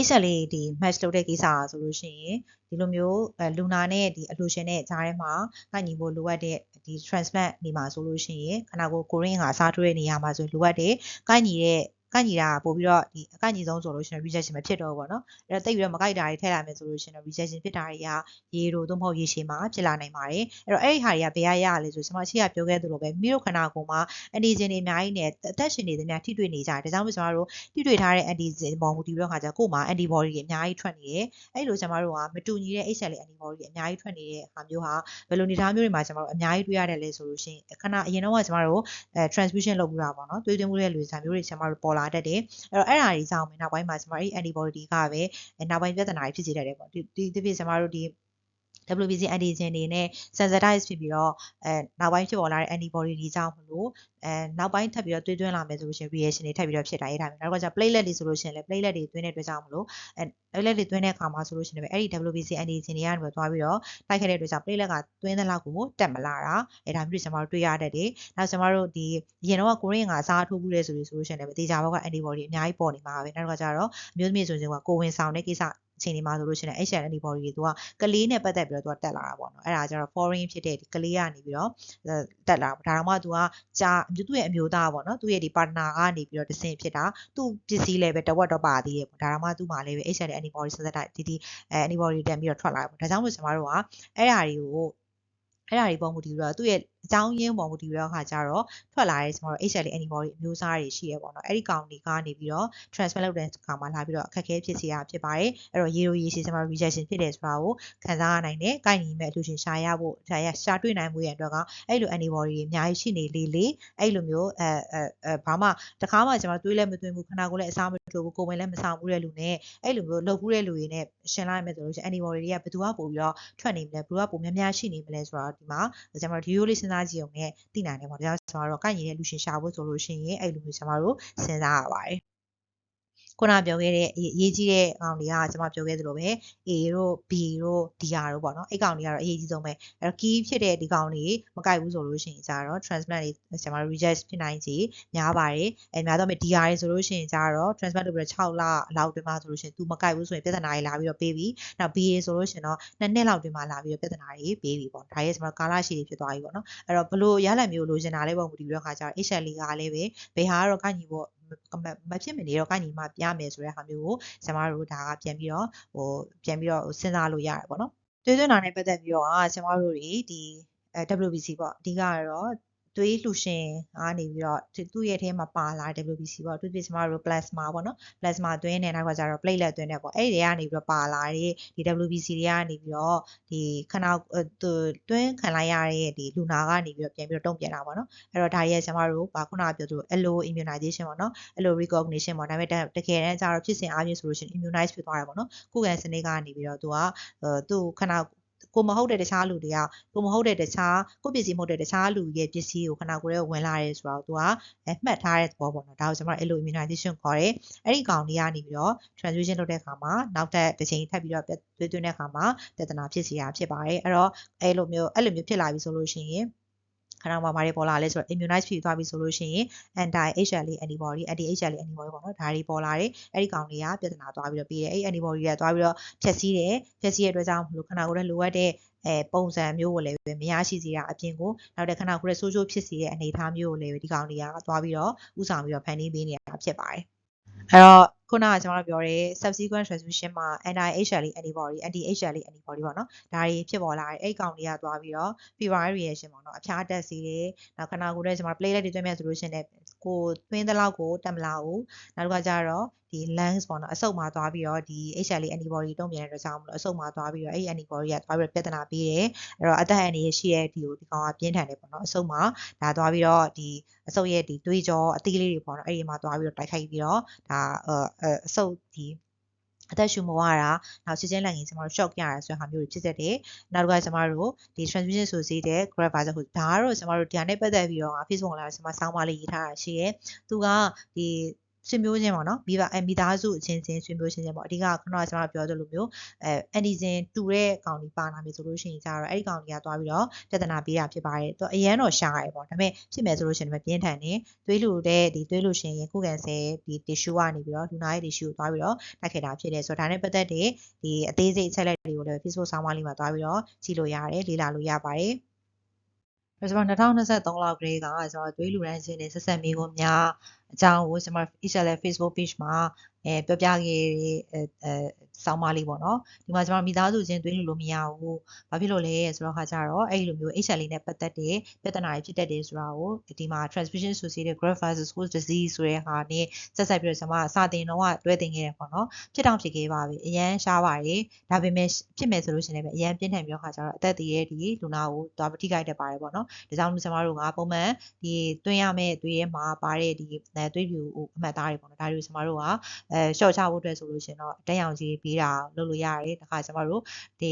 HLA ဒီ match လုပ်တဲ့ကိစ္စဆိုလို့ရှိရင်ဒီလိုမျိုးလူနာနဲ့ဒီအလှူရှင်နဲ့ကြားထဲမှာကိုက်ညီဖို့လိုအပ်တဲ့ဒီ transplant နေမှာဆိုလို့ရှိရင်ခန္ဓာကိုယ်ကိုရင်းကအစားထိုးတဲ့နေရာမှာဆိုလိုအပ်တဲ့ကိုက်ညီတာပို့ပြီးတော့ဒီအကိုက်ညီဆုံးဆိုလို့ရှိရင် rejection မဖြစ်တော့ဘူးပေါ့နော်အဲ့တော့တိတ်ပြီးတော့မကိုက်တာတွေထည့်လာမယ်ဆိုလို့ရှိရင်တော့ rejection ဖြစ်တာတွေကရေတို့သို့မဟုတ်ရေရှည်မှာဖြစ်လာနိုင်ပါတယ်အဲ့တော့အဲ့ဒီဟာတွေကဘယ်ရလဲဆိုကျွန်မရှေ့ကပြောခဲ့သလိုပဲမိတို့ခန္ဓာကိုယ်မှာ antigen တွေအများကြီးနဲ့အသက်ရှင်နေတဲ့များထိတွေ့နေကြတယ်ဒါကြောင့်မို့ကျွန်တော်တို့ထိတွေ့ထားတဲ့ antigen ပေါ်မူတည်ပြီးတော့ခါကျကိုယ်မှာ antibody တွေအများကြီးထွက်နေတယ်အဲ့လိုကျွန်တော်တို့ကမတူညီတဲ့ HLA antibody တွေအများကြီးထွက်နေတဲ့ဟာမျိုးဟာဘယ်လိုအနေအထားမျိုးတွေမှာကျွန်တော်တို့အများကြီးတွေ့ရတယ်လဲဆိုလို့ရှိရင်ခဏအရင်တော့ကကျွန်တော်တို့transfusion လုပ်ပြီးတာပေါ့နော်သွေးသွင်းမှုတဲ့လူစာမျိုးတွေကျွန်တော်တို့ပေါ်လာတတ်တယ်အဲ့တော့အဲ့ဒါတွေကြောင့်နောက်ပိုင်းမှာကျွန်တော်တို့ antibody တွေကပဲနောက်ပိုင်းပြဿနာတွေဖြစ်စေတတ်တယ်ပေါ့ဒီဖြစ်ကျွန်တော်တို့ဒီ WBC antigen တွေနဲ့ sensitize ဖြစ်ပြီးတော့နောက်ပိုင်းဖြစ်ပေါ်လာတဲ့ antibody တွေကြောင့်မလို့နောက်ပိုင်းထပ်ပြီးတော့သွေးသွင်းလာမယ်ဆိုလို့ရှိရင် reaction တွေထပ်ပြီးတော့ဖြစ်တာရေးတာမျိုးနောက်ကကျ platelet တွေဆိုလို့ရှိရင်လည်း platelet တွေသွင်းတဲ့အတွက်ကြောင့်မလို့platelet တွေသွင်းတဲ့အခါမှာဆိုလို့ရှိရင်လည်းအဲ့ဒီ WBC antigen တွေကနေသွားပြီးတော့တိုက်ခဲ့တဲ့အတွက်ကြောင့် platelet ကသွင်းတဲ့လောက်ကိုတက်မလာတာဒါမျိုးတွေကျွန်တော်တို့တွေ့ရတတ်တယ်နောက်ကျွန်တော်တို့ဒီအရင်တော့ကိုရင်းကအစားထိုးဘူးလဲဆိုလို့ရှိရင်လည်းတေချာဘောက antibody အများကြီးပေါ်နေမှာပဲနောက်ကကျတော့အမျိုးသမီးဆိုရင်ကိုဝင်ဆောင်တဲ့ကိစ္စအချိန်ဒီမှာဆိုလို့ရှိရင် HLA antibody တွေသူကကလေးနဲ့ပတ်သက်ပြီးတော့သူကတက်လာတာပေါ့နော်အဲ့ဒါကျတော့ foreign ဖြစ်တဲ့ဒီကလေးကနေပြီးတော့တက်လာဒါတော့မှသူကကြာသူ့ရဲ့အမျိုးသားပေါ့နော်သူ့ရဲ့ဒီ partner ကနေပြီးတော့တဆင့်ဖြစ်တာသူ့ပစ္စည်းလည်းပဲတဝက်တော့ပါသေးတယ်ပေါ့ဒါတော့မှသူ့မှာလည်းပဲ HLA antibody ဆက်ဆက်ဒီ antibody တက်ပြီးတော့ထွက်လာတယ်ပေါ့ဒါကြောင့်မို့ကျွန်တော်တို့ကအဲ့ဒါတွေပုံမူတည်ပြီးတော့သူ့ရဲ့အကြောင်းရင်းပုံမူတည်ပြီးတော့ခါကြတော့ထွက်လာတဲ့ကျွန်တော်တို့ HLA antibody အမျိုးအစားတွေရှိရပေါ့နော်အဲ့ဒီကောင်တွေကနေပြီးတော့ transplant လုပ်တဲ့အခါမှာလာပြီးတော့အခက်အခဲဖြစ်စေရဖြစ်ပါတယ်အဲ့တော့ရေရှည်ကျွန်တော်တို့ rejection ဖြစ်တယ်ဆိုတာကိုခံစားရနိုင်တယ်ကိုက်ညီမဲ့အလှူရှင်ရှာရဖို့ရှာတွေ့နိုင်မှုရဲ့အတွက်ကအဲ့လို antibody တွေအများကြီးရှိနေလေအဲ့လိုမျိုးဘာမှတခါမှကျွန်တော်တွေးလဲမသွင်းဘူးခန္ဓာကိုယ်လည်းအစားမထိုးဘူးကိုယ်ဝင်လည်းမဆောင်ဘူးတဲ့လူနဲ့အဲ့လိုမျိုးလှုပ်ဘူးတဲ့လူတွေနဲ့ရှင်လိုက်မယ်ဆိုလို့ရှိရင် antibody တွေကဘယ်သူကပို့ပြီးတော့ထွက်နေမလဲဘယ်သူကပိုများများရှိနေမလဲဆိုတော့ဒီမှာကျွန်တော်ဒီရိုးလေးစဉ်းစားကြည့်အောင်နဲ့သိနိုင်တယ်ပေါ့ဒါကြောင့်ကျွန်တော်တို့ကိုက်ညီတဲ့လူရှင်ရှာဖို့ဆိုလို့ရှိရင်အဲ့လိုမျိုးကျွန်တော်တို့စဉ်းစားရပါတယ်ခုနပြောခဲ့တဲ့အရေးကြီးတဲ့ကောင်တွေကကျွန်မပြောခဲ့သလိုပဲ A တို့ B တို့ D တို့ပေါ့နော်အဲ့ကောင်တွေကတော့အရေးကြီးဆုံးပဲအဲ့တော့ key ဖြစ်တဲ့ဒီကောင်တွေမကိုက်ဘူးဆိုလို့ရှိရင်ကြတော့ transplant တွေကျွန်မတို့ reject ဖြစ်နိုင်ခြေများပါတယ်များတော့မဲ့ D တွေဆိုလို့ရှိရင်ကြတော့ transplant လုပ်ပြီးတော့6လလောက်တွင်မှဆိုလို့ရှိရင် तू မကိုက်ဘူးဆိုရင်ပြဿနာတွေလာပြီးတော့ပေးပြီနောက် B ဆိုလို့ရှိရင်တော့2နှစ်လောက်တွင်မှလာပြီးတော့ပြဿနာတွေပေးပြီပေါ့ဒါရဲ့ကျွန်မကာလရှည်တွေဖြစ်သွားပြီပေါ့နော်အဲ့တော့ဘလို့ရလဒ်မျိုးလိုချင်တာလေးပုံမူတည်ပြီးတော့ခါကြတော့ HLA ကလည်းပဲဘယ်ဟာကတော့ကိုက်ညီဖို့မဖြစ်မနေတော့ကိုက်ညီမှပြမယ်ဆိုတဲ့ဟာမျိုးကိုကျွန်မတို့ဒါကပြန်ပြီးတော့စဉ်းစားလို့ရတယ်ပေါ့နော်သွေးသွင်းတာနဲ့ပတ်သက်ပြီးတော့ကျွန်မတို့တွေဒီWBC ပေါ့အဓိကကတော့သွေးလှူရှင်ကနေပြီးတော့သူ့ရဲ့ထဲမှာပါလာ WBC ပေါ့သူပြကျွန်မတို့ plasma ပေါ့နော် plasma သွင်းနေနောက်ကကျတော့ platelet သွင်းနေပေါ့အဲ့ဒီတွေကနေပြီးတော့ပါလာတဲ့ဒီ WBC တွေကနေပြီးတော့ဒီခဏသွင်းခံလိုက်ရတဲ့ဒီလူနာကနေပြီးတော့ပြန်ပြီးတော့တုံ့ပြန်တာပေါ့နော်အဲ့တော့ဒါရဲ့ကျွန်မတို့ခုနကပြောသလို allo immunization ပေါ့နော်allo recognition ပေါ့ဒါပေမဲ့တကယ်တမ်းကျတော့ဖြစ်စဉ်အားဖြင့်ဆိုလို့ရှိရင် immunize ဖြစ်သွားတယ်ပေါ့နော်ခုခံစနစ်ကနေပြီးတော့သူကသူခဏ ကိုမဟုတ်တဲ့တခြားလူတွေကကိုမဟုတ်တဲ့တခြားကိုပစ္စည်းမဟုတ်တဲ့တခြားလူရဲ့ပစ္စည်းကိုခဏကိုယ်ရဲ့ဝင်လာရဲဆိုတော့သူကမှတ်ထားတဲ့သဘောပေါ့နော်ဒါကိုကျွန်တော်အဲ့လို immunization ခေါ်တယ်အဲ့ဒီကောင်တွေကနေပြီးတော့ transfusion လုပ်တဲ့အခါမှာနောက်တစ်ချိန်ထပ်ပြီးတော့သွေးသွင်းတဲ့အခါမှာပြဿနာဖြစ်စီရဖြစ်ပါတယ်အဲ့တော့အဲ့လိုမျိုးဖြစ်လာပြီဆိုလို့ရှိရင်ခဏမှာတွေပေါ်လာလဲဆိုတော့ immunize ဖြစ်သွားပြီဆိုလို့ရှိရင် anti HLA antibody HLA antibody ပေါ့နော်ဒါတွေပေါ်လာတယ်အဲ့ဒီကောင်တွေကပြဿနာသွားပြီးတော့ပြီးတယ်အဲ့ antibody တွေကသွားပြီးတော့ဖြည့်ဆည်းတဲ့အတွက်ကြောင့်မလို့ခဏကိုယ်လိုအပ်တဲ့ပုံစံမျိုးကိုလည်းပဲမရရှိစေတာအပြင်ကိုနောက်တဲ့ခဏကိုယ်ဆိုးဆိုးဖြစ်စေတဲ့အနေအထားမျိုးကိုလည်းဒီကောင်တွေကသွားပြီးတော့ဥဆောင်ပြီးတော့ဖန်တီးပေးနေတာဖြစ်ပါတယ်အဲ့တော့ခုနကကျွန်တော်တို့ပြောတဲ့ subsequent transfusion မှာ anti HLA antibody antibody ပေါ့နော်ဒါတွေဖြစ်ပေါ်လာတယ်အဲ့ကောင်တွေကသွားပြီးတော့ fever reaction ပေါ့နော်အဖျားတက်စေတယ်နောက်ခဏကိုယ်လည်းကျွန်တော် platelet တွေတွင်းမြတ်ဆိုလို့ရှိရင်ကိုသွင်းတဲ့လောက်ကိုတက်မလာဘူးနောက်တစ်ခါကျတော့ဒီ lungs ပေါ့နော်အဆုတ်မှာသွားပြီးတော့ဒီ HLA antibody တုံ့ပြန်တဲ့အတွက်ကြောင့်မလို့အဆုတ်မှာသွားပြီးတော့အဲ့ antibody ကသွားပြီးတော့ပြဿနာပေးတယ်အဲ့တော့အသက်အန္တရာယ်ရှိတဲ့ဒီကောင်ကပြင်းထန်တယ်ပေါ့နော်အဆုတ်မှာဒါသွားပြီးတော့ဒီအဆုတ်ရဲ့ဒီသွေးကြောအသီးလေးတွေပေါ့နော်အဲ့ဒီမှာသွားပြီးတော့တိုက်ခိုက်ပြီးတော့ဒါအဆုတ်ဒီအသက်ရှူမဝတာနောက်ချက်ချင်းလက်ငင်းကျွန်တော်တို့ shock ရတာဆိုတဲ့ဟာမျိုးတွေဖြစ်တတ်တယ်နောက်တစ်ခါကျွန်တော်တို့ဒီ transfusion ဆိုစေတဲ့ graft versus ဒါကတော့ကျွန်တော်တို့ဒီဟာနဲ့ပတ်သက်ပြီးတော့ Facebook လာကျွန်မဆောင်းပါးလေးရေးထားတာရှိရဲသူကဒီဆွေမျိုးချင်းပေါ့နော်မိသားစုအချင်းချင်းဆွေမျိုးချင်းပေါ့အဓိကခုနကကျွန်တော်ပြောသလိုမျိုးantigen တူတဲ့ကောင်တွေပါလာပြီဆိုလို့ရှိရင်ကျတော့အဲ့ဒီကောင်တွေကသွားပြီးတော့ပြဿနာပေးတာဖြစ်ပါတယ်သူအရန်တော့ရှားရပေါ့ဒါပေမဲ့ဖြစ်မယ်ဆိုလို့ရှိရင်ပြင်းထန်နေသွေးလူတဲ့ဒီသွေးလူရှင်ရင်ခုခံဆဲဒီ tissue ကနေပြီးတော့လူနာရဲ့ tissue ကိုသွားပြီးတော့တိုက်ခဲ့တာဖြစ်တယ်ဆိုတော့ဒါနဲ့ပတ်သက်တဲ့ဒီအသေးစိတ်အချက်လက်တွေကိုလည်း Facebook ဆောင်းပါးလေးမှာသွားပြီးတော့ကြည့်လို့ရတယ်လေ့လာလို့ရပါတယ်ကျွန်တော်2023လောက်ကလေးကကျွန်တော်သွေးလူရန်စင်းနေဆက်ဆက်မိကိုများအကြောင်းကိုကျွန်တော် HLA Facebook page မှာပြောပြခဲ့ဆောင်းပါးလေးပေါ့နော်ဒီမှာကျွန်တော်မိသားစုချင်းသွေးလူလို့မရဘူးဘာဖြစ်လို့လဲဆိုတော့ခါကျတော့အဲ့လိုမျိုး HLA နဲ့ပတ်သက်တဲ့ပြဿနာတွေဖြစ်တတ်တယ်ဆိုတာကိုဒီမှာ transfusion associated graft versus host disease ဆိုတဲ့ဟာနဲ့ဆက်ပြီးတော့ကျွန်မစာသင်တော့တွဲသင်ခဲ့တယ်ပေါ့နော်ဖြစ်တောင်ဖြစ်ခဲ့ပါပြီအရန်ရှားပါတယ်ဒါပေမဲ့ဖြစ်မယ်ဆိုလို့ရှိရင်လည်းအရန်ပြင်းထန်ပြီးတော့ခါကျတော့အသက်တည်ရဲ့ဒီလူနာကိုသွားထိခိုက်တတ်ပါတယ်ပေါ့နော်ဒါကြောင့်ကျွန်တော်တို့ကပုံမှန်ဒီသွင်းရမယ့်သွေးထဲမှာပါတဲ့ဒီသွေးပြူအမှတ်သားတွေပေါ့နော်ဒါတွေကိုကျွန်တော်တို့ကရှော့ချဖို့အတွက်ဆိုလို့ရှိရင်တော့တက်ရောင်ကြီးပေးတာလုပ်လို့ရတယ်တခါကျွန်တော်တို့ဒီ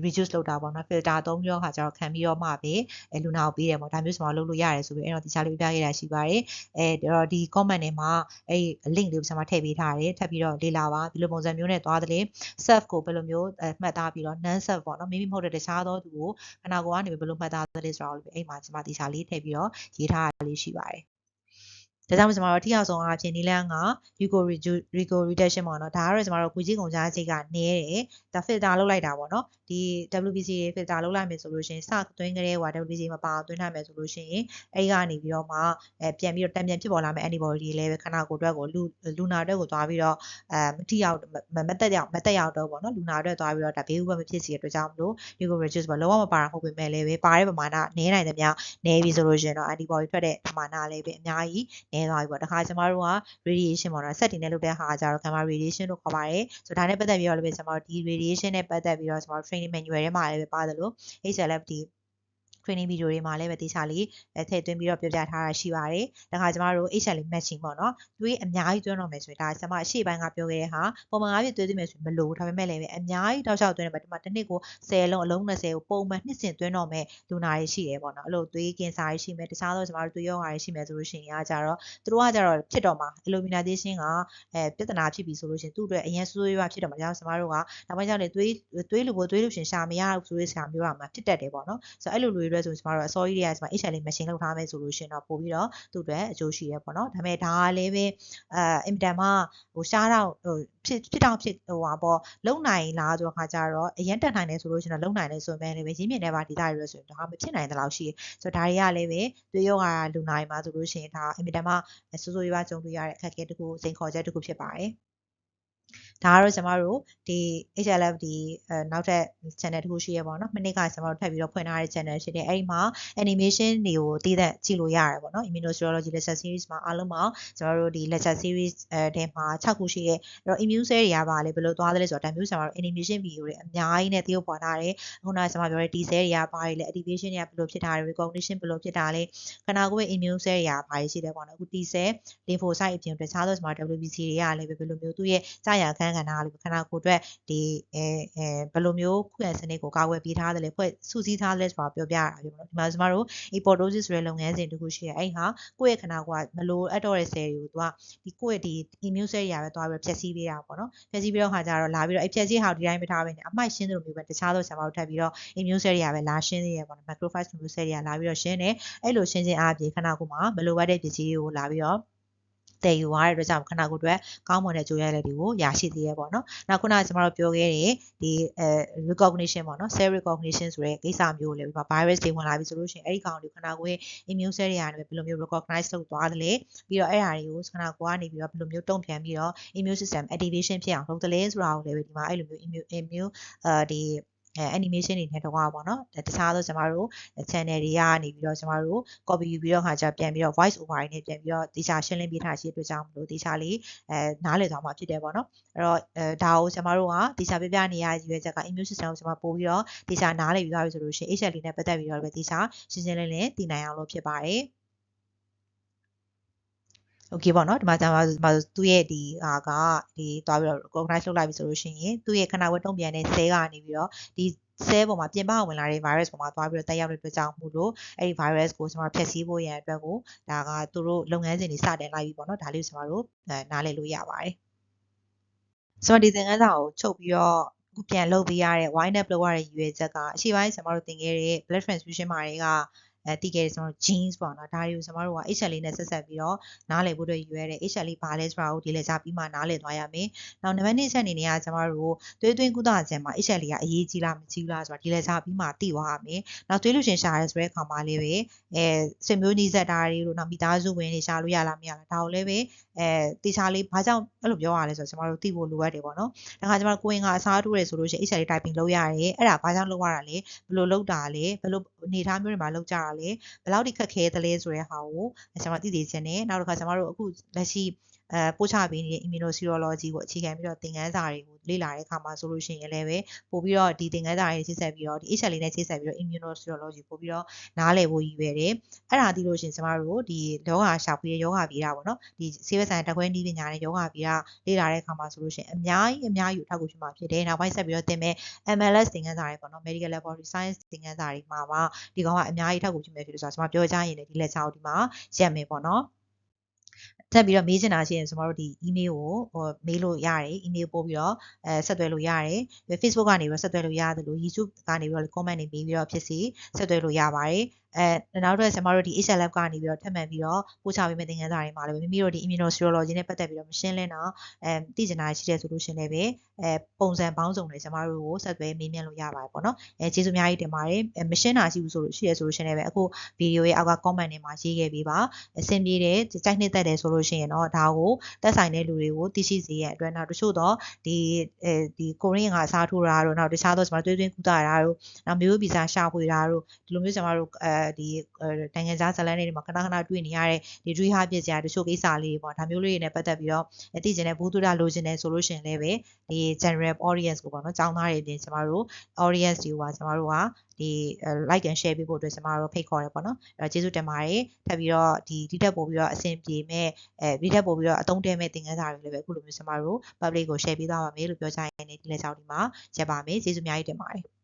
reduce လုပ်တာပေါ့နော် filter သုံးပြီးတော့ခါကျတော့ခံပြီးတော့မှပဲလူနာကိုပေးတယ်ပေါ့ဒါမျိုးကျွန်တော်လုပ်လို့ရတယ်ဆိုပြီးအဲ့တော့ဒီချာလေးပြခဲ့တာရှိပါတယ်တော့ဒီ comment ထဲမှာအဲ့ link လေးကိုကျွန်မထည့်ပေးထားတယ်ထပ်ပြီးတော့လေ့လာပါဒီလိုပုံစံမျိုးနဲ့သွားတယ် self ကိုဘယ်လိုမျိုးမှတ်သားပြီးတော့ non self ပေါ့နော်မိမိမဟုတ်တဲ့တခြားသောသူကိုခန္ဓာကိုယ်ကနေဘယ်လိုမှတ်သားသလဲဆိုတော့အဲ့မှာကျွန်မဒီချာလေးထည့်ပြီးတော့ရေးထားတာလေးရှိပါတယ်ဒါကြောင့်ကျွန်တော်တို့ထိရောက်ဆုံးအဖြစ်နီလန်းက Rico reduction ပေါ့နော်ဒါကတော့ကျွန်တော်တို့ကိုကြီးကုန်ကြားချိန်ကနည်းတယ်ဒါ filter လုပ်လိုက်တာပေါ့နော်ဒီ WBC filter လုပ်လိုက်မယ်ဆိုလို့ရှိရင်စသွင်းကြတဲ့ဟို WBC မပါအောင်သွင်းထားမယ်ဆိုလို့ရှိရင်အဲ့ဒီကနေပြီးတော့မှပြန်ပြီးတော့တံပြန်ဖြစ်ပေါ်လာမယ့် antibody တွေလည်းပဲခန္ဓာကိုယ်အတွက်ကိုလူနာအတွက်ကိုသွားပြီးတော့မထိရောက်မတက်ရောက်တော့ပေါ့နော်လူနာအတွက်သွားပြီးတော့ဒါဘေးဥပမဖြစ်စီတဲ့အတွက်ကြောင့်မလို့ Rico reduce ပေါ့လုံးဝမပါတာဟုတ်ပေမဲ့လည်းပဲပါတဲ့ပမာဏနည်းနိုင်တဲ့များနည်းပြီဆိုလို့ရှိရင်တော့ antibody ထွက်တဲ့ပမာဏလည်းပဲအများကြီးနည်းသွားပြီပေါ့တခါကျမတို့က radiation ပေါ့နော် set တင်နဲ့လုပ်တဲ့ဟာကြတော့ gamma radiation လို့ခေါ်ပါတယ်ဆိုတော့ဒါနဲ့ပတ်သက်ပြီးတော့လည်းကျွန်တော်ဒီ radiation နဲ့ပတ်သက်ပြီးတော့ကျွန်တော် training manual ထဲမှာလည်းပဲပါတယ်လို့ HLF ဒီ training video တွေမှာလည်းပဲတေချာလေးထည့်သွင်းပြီးတော့ပြောပြထားတာရှိပါတယ်။ဒါခါကျမတို့ HLA matching ပေါ့နော်။သွေးအများကြီးသွင်းတော့မယ်ဆိုရင်ဒါကျွန်မအရှေ့ပိုင်းကပြောခဲ့တဲ့ဟာပုံမှန်အားဖြင့်သွေးသွင်းမယ်ဆိုရင်မလိုဒါပေမဲ့လည်းအများကြီးတောက်လျှောက်သွင်းတယ်ဒီမှာတစ်နှစ်ကို10လုံးအလုံး20ကိုပုံမှန်နှစ်စဉ်သွင်းတော့မယ်လူနာတွေရှိတယ်ပေါ့နော်။အဲ့လိုသွေးကင်ဆာတွေရှိမယ်တခြားသောကျွန်မတို့သွေးရောဂါတွေရှိမယ်ဆိုလို့ရှိရင်ကကြတော့သူတို့ကကြတော့ဖြစ်တော့မှာ illumination ကပြဿနာဖြစ်ပြီဆိုလို့ရှိရင်သူ့အတွက်အရင်ဆိုးရွားဖြစ်တော့မှာကြောင့်ကျွန်မတို့ကနောက်ပိုင်းကျရင်သွေးလူကိုသွေးလူရှင်ရှာမရဘူးဆိုတဲ့ဆရာမျိုးတော့မှဖြစ်တတ်တယ်ပေါ့နော်။ဆိုတော့အဲ့လိုလူတွေအတွက်ဆိုကျွန်မတို့အစောကြီးတွေကကျွန်မ HLA machine လောက်ထားမယ်ဆိုလို့ရှိရင်တော့ပို့ပြီးတော့သူ့အတွက်အကျိုးရှိရပေါ့နော်ဒါပေမဲ့ဒါကလည်းပဲအင်မတန်မှဟိုရှားတော့ဟိုဖြစ်တော့ဖြစ်ဟိုပါပေါ့လုံနိုင်လားဆိုတော့ခါကြတော့အရင်တက်နိုင်တယ်ဆိုလို့ရှိရင်တော့လုံနိုင်တယ်ဆိုပေမဲ့လည်းပဲရင်းမြစ်နေပါဒေတာတွေဆိုရင်ဒါမဖြစ်နိုင်တဲ့လောက်ရှိဆိုတော့ဒါတွေကလည်းပဲသွေးရောဂါလူနာတွေမှာဆိုလို့ရှိရင်ဒါအင်မတန်မှစိုးစိုးရွားကြုံတွေ့ရတဲ့အခက်အခဲတစ်ခုစိန်ခေါ်ချက်တစ်ခုဖြစ်ပါတယ်ဒါကတော့ကျွန်တော်တို့ဒီ HLF ဒီနောက်ထပ် channel တစ်ခုရှိရပါတော့။မနေ့ကကျွန်တော်တို့ထပ်ပြီးတော့ဖွင့်ထားတဲ့ channel ရှိတယ်။အဲ့ဒီမှာ animation တွေကိုတည်တဲ့ကြည့်လို့ရတယ်ပေါ့နော်။ immunoserology lecture series မှာအားလုံးမှာကျွန်တော်တို့ဒီ lecture series ထဲမှာ6ခုရှိရဲ့။အဲ့တော့ immune cell တွေကပါလေဘယ်လိုသွားသလဲဆိုတော့ဒါမျိုးကျွန်တော်တို့ animation video တွေအများကြီးနဲ့တရုပ်ပေါ်ထားတယ်။ခုနကကျွန်တော်ပြောတဲ့ T cell တွေကပါလေ activation တွေကဘယ်လိုဖြစ်တာလဲ recognition ဘယ်လိုဖြစ်တာလဲခန္ဓာကိုယ်ရဲ့ immune cell တွေကပါရှိတယ်ပေါ့နော်။အခု T cell lymphocyte အပြင်တခြားသောကျွန်တော် WBC တွေကလည်းဘယ်လိုမျိုးသူ့ရဲ့ကြာရခန်း န်းခံထားလို့ခန္ဓာကိုယ်အတွက်ဒီဘယ်လိုမျိုးခုခံစနစ်ကိုကာကွယ်ပေးထားတယ်လဲဖွဲ့စုစည်းထားလဲဆိုတာပြောပြရတာပြောနော်ဒီမှာကျမတို့ apoptosis ဆိုတဲ့လုပ်ငန်းစဉ်တစ်ခုရှိတယ်အဲ့ဟာကိုယ့်ရဲ့ခန္ဓာကိုယ်ကမလိုအပ်တော့တဲ့ cell တွေကိုသူကဒီကိုယ့်ရဲ့ဒီ immune cell တွေကပဲသွားပြီးဖျက်ဆီးပေးတာပေါ့နော်ဖျက်ဆီးပြီးတော့ခါကျတော့လာပြီးတော့အဲ့ဖျက်ဆီးဟာဒီတိုင်းမထားဘဲနဲ့အမိုက်ရှင်းသလိုမျိုးပဲတခြားသောဆရာမတို့ထပ်ပြီးတော့ immune cell တွေကပဲလာရှင်းသေးရပေါ့နော် macrophage immune cell တွေကလာပြီးတော့ရှင်းတယ်အဲ့လိုရှင်းခြင်းအပြင်ခန္ဓာကိုယ်မှာမလိုအပ်တဲ့ပစ္စည်းတွေကိုလာပြီးတော့တည်ယူရတဲ့အတွက်ကြောင့်ခန္ဓာကိုယ်အတွက်ကောင်းမွန်တဲ့ကြိုးရလက်တွေကိုရရှိသေးရပေါ့နော်။နောက်ခုနကကျွန်တော်တို့ပြောခဲ့တဲ့ဒီ recognition ပေါ့နော် cell recognition ဆိုတဲ့ကိစ္စမျိုးလေဒီမှာ virus တွေဝင်လာပြီဆိုလို့ရှိရင်အဲ့ဒီကောင်တွေခန္ဓာကိုယ်ရဲ့ immune cell တွေကနေဘယ်လိုမျိုး recognize လုပ်သွားတယ်လဲပြီးတော့အဲ့ဟာတွေကိုခန္ဓာကိုယ်ကနေပြီးတော့ဘယ်လိုမျိုးတုံ့ပြန်ပြီးတော့ immune system activation ဖြစ်အောင်လုပ်တယ်လဲဆိုတာကိုလည်းဒီမှာအဲ့လိုမျိုး immune ဒီ animation တွေနဲ့တကွာပေါ့နော်တခြားသောကျွန်တော်တို့ channel တွေကနေပြီးတော့ကျွန်တော်တို့ copy ယူပြီးတော့ခါကျပြန်ပြီးတော့ voice over တွေနဲ့ပြန်ပြီးတော့တေချာရှင်းလင်းပေးထားရှိအတွက်ကြောင့်မလို့တေချာလေးနားလည်သွားမှာဖြစ်တယ်ပေါ့နော်အဲ့တော့ဒါကိုကျွန်တော်တို့ကတေချာပြပြနေရရွေးချက်က immune system ကိုကျွန်တော်ပို့ပြီးတော့တေချာနားလည်ပြီးသွားပြီဆိုလို့ရှိရင် HLD နဲ့ပတ်သက်ပြီးတော့ပဲတေချာရှင်းရှင်းလင်းလင်းသိနိုင်အောင်လို့ဖြစ်ပါတယ်โอเคပေါ့နော်ဒီမှာကျွန်တော်သူ့ရဲ့ဒီဟာကဒီသွားပြီးတော့ recognize လုပ်လိုက်ပြီဆိုလို့ရှိရင်သူ့ရဲ့ခန္ဓာကိုယ်တုံ့ပြန်တဲ့ cell ကနေပြီးတော့ဒီ cell ပေါ်မှာပြင်ပဝင်လာတဲ့ virus ပေါ်မှာသွားပြီးတော့တက်ရောက်တဲ့အတွက်ကြောင့်မို့လို့အဲ့ဒီ virus ကိုကျွန်တော်ဖျက်ဆီးဖို့ရန်အတွက်ကိုဒါကသူတို့လုပ်ငန်းစဉ်တွေစတင်လိုက်ပြီပေါ့နော်ဒါလေးကိုကျွန်တော်တို့နားလည်လို့ရပါတယ်ဆိုတော့ဒီသင်ခန်းစာကိုချုပ်ပြီးတော့အခုပြန်လုပ်ပေးရတဲ့ wind up လုပ်ရတဲ့ရည်ရွယ်ချက်ကရှေ့ပိုင်းကျွန်တော်တို့သင်ခဲ့တဲ့ blood transfusion မှာတွေကတည်ခဲ့တဲ့ကျွန်တော်တို့ genes ပေါ့နော်ဒါတွေကိုကျွန်တော်တို့က HLA နဲ့ဆက်ဆက်ပြီးတော့နားလည်ဖို့အတွက်ရည်ရွယ်တဲ့ HLA ဘာလဲဆိုတာကိုဒီလေ့ကျပြီးမှနားလည်သွားရမယ်။နောက်နံပါတ်2ချက်အနေနဲ့ကကျွန်တော်တို့သွေးသွင်းကုသခြင်းမှာ HLA ကအရေးကြီးလားမကြီးလားဆိုတာဒီလေ့ကျပြီးမှသိသွားရမယ်။နောက်သွေးလူရှင်ရှာရဲဆိုတဲ့အခါမှာလေးပဲဆွေမျိုးနီးစပ်တာတွေလို့နောက်မိသားစုဝင်တွေရှာလို့ရလားမရလားဒါကိုလည်းပဲတေချာလေးဘာကြောင့်အဲ့လိုပြောရလဲဆိုတော့ကျွန်တော်တို့သိဖို့လိုအပ်တယ်ပေါ့နော်။ဒါကကျွန်တော်ကိုရင်ကအစားထိုးရဲဆိုလို့ရှိရင် HLA typing လုပ်ရတယ်။အဲ့ဒါဘာကြောင့်လုပ်ရတာလဲဘယ်လိုလုပ်တာလဲဘယ်လိုအနေအထားမျိုးတွေမှာလုပ်ကြတာလဲဘယ်လောက်ထိခက်ခဲသလဲဆိုတဲ့ဟာကိုကျွန်တော်သိသိချင်းနဲ့နောက်တစ်ခါကျွန်တော်တို့အခုလက်ရှိပို့ချပေးနေတဲ့ immunoserology ကိုအခြေခံပြီးတော့သင်ခန်းစာတွေကိုလေ့လာတဲ့အခါမှာဆိုလို့ရှိရင်လည်းပဲပို့ပြီးတော့ဒီသင်ခန်းစာတွေချိတ်ဆက်ပြီးတော့ဒီ HLA နဲ့ချိတ်ဆက်ပြီးတော့ immunoserology ပို့ပြီးတော့နားလည်ဖို့ရည်ရွယ်တယ်အဲ့ဒါသိလို့ရှိရင်ကျွန်တော်တို့ဒီယောဂရှာဖွေယောဂဗီဒပေါ့နော်ဒီဆေးဘက်ဆိုင်တက်ခွဲနည်းပညာနဲ့ယောဂဗီဒလေ့လာတဲ့အခါမှာဆိုလို့ရှိရင်အများကြီးအထောက်အကူဖြစ်မှာဖြစ်တယ်နောက်ပိုင်းဆက်ပြီးတော့သင်မဲ့ MLS သင်ခန်းစာတွေပေါ့နော် Medical Laboratory Science သင်ခန်းစာတွေမှာပါဒီကောင်ကအများကြီးအထောက်အကူဖြစ်မယ်ဖြစ်လို့ဆိုတော့ကျွန်မပြောကြရင်လည်းဒီလက်ချောင်းဒီမှာရက်မယ်ပေါ့နော်ထပ်ပြီးတော့မေးချင်တာရှိရင်ကျွန်တော်တို့ဒီ email ကိုမေးလို့ရတယ် email ပို့ပြီးတော့ဆက်သွယ်လို့ရတယ် Facebook ကနေပြီးတော့ဆက်သွယ်လို့ရတယ်လို့ YouTube ကနေပြီးတော့ comment တွေပေးပြီးတော့ဖြစ်စီဆက်သွယ်လို့ရပါတယ်နောက်တော့ကျွန်တော်တို့ဒီ HLF ကနေပြီးတော့ထပ်မံပြီးတော့ပို့ချပေးမယ့်သင်ခန်းစာတွေမှာလည်းမိမိတို့ဒီ immunoserology နဲ့ပတ်သက်ပြီးတော့မရှင်းလင်းတော့သိချင်တာရှိတဲ့ဆိုလို့ရှင်လည်းပဲပုံစံပေါင်းစုံတွေကျွန်တော်တို့ကိုဆက်သွယ်မေးမြန်းလို့ရပါတယ်ပေါ့နော်ကျေးဇူးအများကြီးတင်ပါတယ်မရှင်းတာရှိဘူးဆိုလို့ရှိရဆိုလို့ရှင်လည်းပဲအခုဗီဒီယိုရဲ့အောက်က comment တွေမှာရေးခဲ့ပေးပါအဆင်ပြေတယ်ကြိုက်နှစ်သက်တယ်ဆိုလို့ရှိရင်တော့ဒါကိုသက်ဆိုင်တဲ့လူတွေကိုသိရှိစေရတဲ့အတွက်နောက်တချို့တော့ဒီကိုရင်းကအစားထိုးတာတို့နောက်တခြားသောကျွန်တော်တွေးသွင်းကုသတာတို့နောက်မျိုးဗီဇရှာဖွေတာတို့ဒီလိုမျိုးကျွန်တော်တို့ဒီနိုင်ငံခြားဇာတ်လမ်းတွေမှာခဏခဏတွေ့နေရတဲ့ဒီ rehab ပြစ်စရာတချို့ကိစ္စလေးတွေပေါ့ဒါမျိုးလေးတွေနဲ့ပတ်သက်ပြီးတော့သိကျင်တဲ့ဘူးတူတာလိုချင်တယ်ဆိုလို့ရှိရင်လည်းပဲဒီ general audience ကိုပေါ့နော်ကျောင်းသားတွေပြင်ကျွန်တော်တို့ audience တွေကိုပါကျွန်တော်တို့ကဒီ like and share ပေးဖို့အတွက်ကျွန်တော်တို့ဖိတ်ခေါ်ရပေါ့နော်အဲ့တော့ကျေးဇူးတင်ပါတယ်ထပ်ပြီးတော့ဒီတက်ပို့ပြီးတော့အဆင်ပြေမဲ့ဒီတက်ပို့ပြီးတော့အသုံးတည့်မဲ့သင်ခန်းစာတွေလည်းပဲအခုလိုမျိုးကျွန်တော်တို့ public ကို share ပေးသွားပါမယ်လို့ပြောချင်နေဒီလက်ချောင်းဒီမှာရက်ပါမယ်ကျေးဇူးအများကြီးတင်ပါတယ်